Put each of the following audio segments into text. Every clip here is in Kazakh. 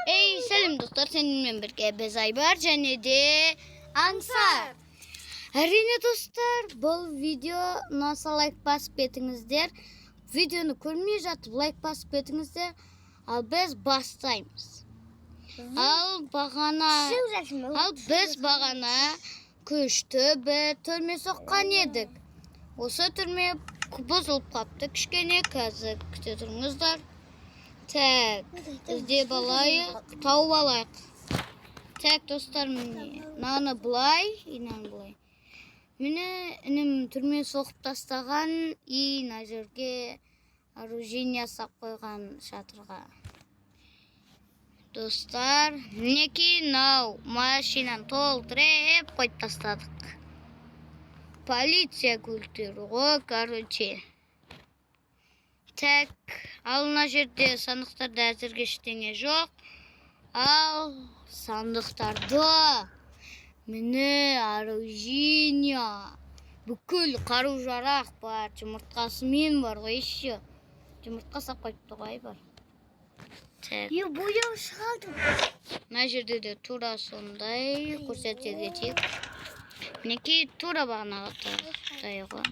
Ey selam dostlar, seninle birlikte biz Aybar және де Аңсар. Әрине достар, бұл видео ұнаса лайк басып кетіңіздер. Видеоны көрмей жатып лайк басып кетіңіздер. Ал біз бастаймыз. Ал біз бағана күшті бір түрме соққан едік. Осы түрме бұзылып қапты кішкене, қазір күте тұрыңыздар. Так, іздеп алайық, тауып алайық. Так, достар, мынаны былай, инаны былай. Мені інім түрме соқып тастаған, и мына жерге оружие сап қойған шатырға. Достар, мінекей мынау машинаны толтырып қойып тастадық. Полиция көліктері ғой, короче. Так, ал мына жерде сандықтарда әзірге ештеңе жоқ. Ал сандықтарда міне оружие, бүкіл қару-жарақ бар, жұмыртқасымен бар ғой еще. Жұмыртқа сап қойыпты ғой бар. Так. Бояу шығады. Мына жерде де тура сондай көрсете кетейік. Мінекей тура бағанаға таяғы.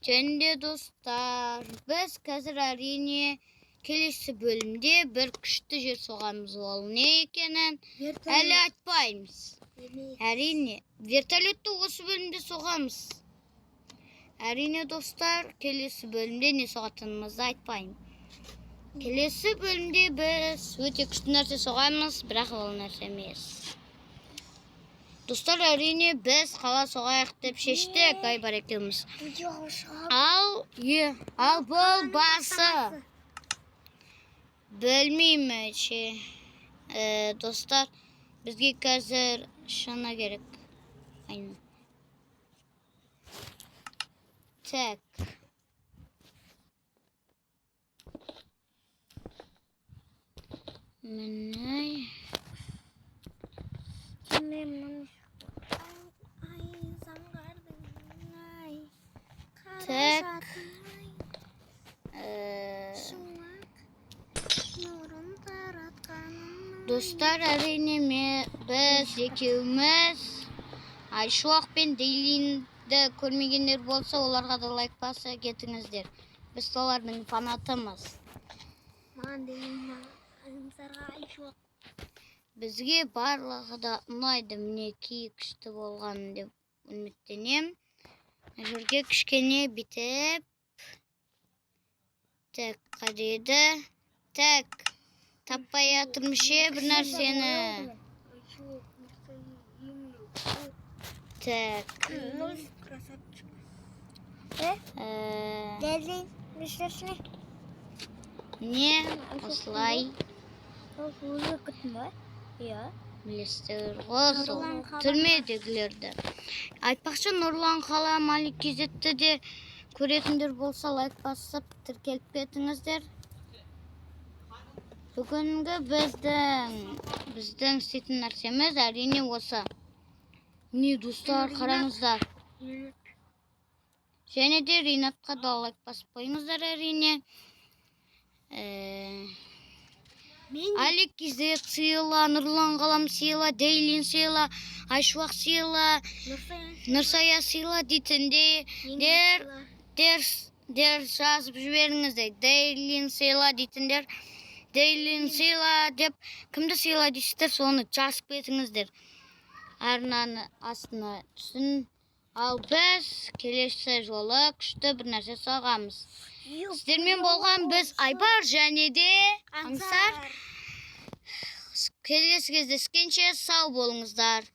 Және де достар, біз қазір әрине келесі бөлімде бір күшті жер соғамыз. Ол не екенін әлі айтпаймыз. Әрине, вертолетті осы бөлімде соғамыз. Әрине достар, келесі бөлімде не соғатынымызды айтпаймын. Келесі бөлімде біз өте күшті нәрсе соғамыз, бірақ ол нәрсе емес. Достар, әрине біз қала соғайық деп шештік, Айбар екеуміз. Ал бұл басы. Білмеймін ше. Достар, бізге қазір шана керек. Айны. Так. Мінай. Так. Достар, әрине біз екеуміз Айшуақ пен Дейлинді көрмегендер болса, оларға да лайк баса кетіңіздер. Біз солардың фанатымыз. Бізге барлығы да ұнайды, мінекей күшті болған деп үміттенем. Жүрге кішкене бітіп. Так, қадеді. Так, таппай атырмыше бір нәрсені. Так. Не, осылай. Білестер ғой сол түрмедегілерді. Айтпақшы, Нұрлан қала Малик кезетті де көретіндер болса лайк басып тіркеліп кетіңіздер. Бүгінгі біздің істейтін нәрсеміз әрине осы. Не, достар, қараңыздар. Және де Ринатқа да лайк басып қойыңыздар әрине. Алик Кизет сыйла, Нұрлан қалам сыйла, Дейлин сыйла, Айшуақ сыйла, Нұрсая сыйла дейтіндей дер жазып жіберіңіздер. Дейлин сыйла дейтіндер, Дейлин сыйла деп кімді сыйла дейсіздер, соны жазып кетіңіздер. Арнаны астына түсін. Ал біз келесі жолы күшті бір нәрсе соғамыз. Сіздермен болған біз Айбар және де Аңсар. Келесі кездескенше сау болыңыздар.